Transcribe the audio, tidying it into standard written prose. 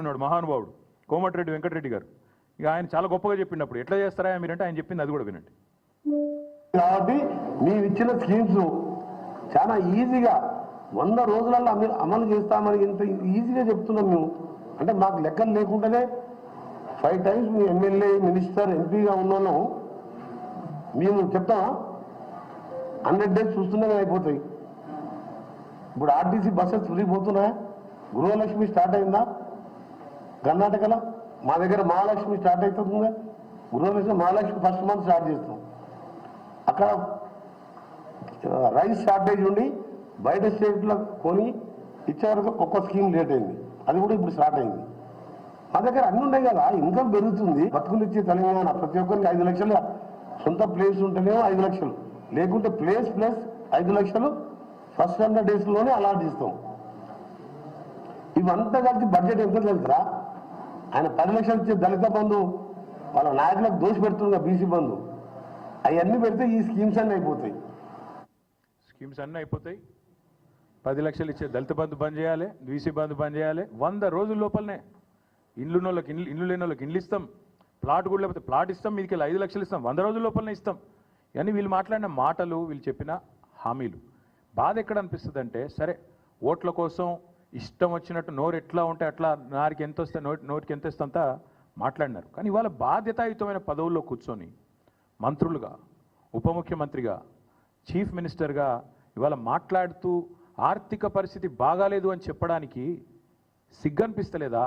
ఉన్నాడు మహానుభావుడు కోమటిరెడ్డి వెంకటరెడ్డి గారు. ఇక ఆయన చాలా గొప్పగా చెప్పినప్పుడు ఎట్లా చేస్తారా మీరంటే ఆయన చెప్పింది అది కూడా వినండి. కాబట్టి మేము ఇచ్చిన స్కీమ్స్ చాలా ఈజీగా 100 రోజులలో అమలు చేస్తామని ఇంత ఈజీగా చెప్తున్నాం మేము. అంటే మాకు లెక్కలు లేకుండానే 5 times మీ ఎమ్మెల్యే మినిస్టర్ ఎంపీగా ఉన్నాను మేము చెప్తామా? 100 days చూస్తూనే అయిపోతాయి. ఇప్పుడు ఆర్టీసీ బస్సెస్ ఫ్రీ పోతున్నాయా? గృహలక్ష్మి స్టార్ట్ అయిందా? కర్ణాటకలో మా దగ్గర మహాలక్ష్మి స్టార్ట్ అవుతుందా? గృహలక్ష్మి మహాలక్ష్మి ఫస్ట్ మంత్ స్టార్ట్ చేస్తాం. అక్కడ రైస్ షార్టేజ్ ఉండి బయట స్టేట్లో కొని ఇచ్చే వరకు ఒక్క స్కీమ్ లేట్ అయింది, అది కూడా ఇప్పుడు స్టార్ట్ అయింది. మా దగ్గర అన్నీ ఉన్నాయి కదా, ఇన్కమ్ పెరుగుతుంది. బతుకులు ఇచ్చే తెలంగాణ ప్రతి ఒక్కరికి 5 లక్షలు సొంత ప్లేస్ ఉంటేనేమో 5 లక్షలు, లేకుంటే ప్లేస్ ప్లస్ 5 లక్షలు ఫస్ట్ 100 daysలోనే అలాట్ చేస్తాం. ఇవంతా కలిసి బడ్జెట్ ఎంత తెలుసా? ఆయన 10 లక్షలు ఇచ్చే దళిత బంధు వాళ్ళ నాయకులకు దోషి పెడుతుంది బీసీ బంధు, అవన్నీ పెడితే ఈ స్కీమ్స్ అన్నీ అయిపోతాయి. స్కీమ్స్ అన్నీ అయిపోతాయి. 10 లక్షలు ఇచ్చే దళిత బంధు బంద్ చేయాలి, బీసీ బంధు బంద్ చేయాలి. 100 రోజుల లోపలనే ఇల్లు లేని వాళ్ళకి ఇండ్లు ఇస్తాం, ప్లాట్ కూడా లేకపోతే ప్లాట్ ఇస్తాం, మీదికి 5 లక్షలు ఇస్తాం, 100 రోజుల లోపలనే ఇస్తాం. ఇవన్నీ వీళ్ళు మాట్లాడిన మాటలు, వీళ్ళు చెప్పిన హామీలు. బాధ ఎక్కడ అనిపిస్తుంది అంటే, సరే ఓట్ల కోసం ఇష్టం వచ్చినట్టు నోరు ఎట్లా ఉంటే అట్లా నారికి ఎంత వస్తే నోటికి ఎంత ఇస్తే అంతా మాట్లాడినారు. కానీ ఇవాళ బాధ్యతాయుతమైన పదవుల్లో కూర్చొని మంత్రులుగా, ఉప ముఖ్యమంత్రిగా, చీఫ్ మినిస్టర్గా ఇవాళ మాట్లాడుతూ ఆర్థిక పరిస్థితి బాగాలేదు అని చెప్పడానికి సిగ్గనిపిస్తలేదా?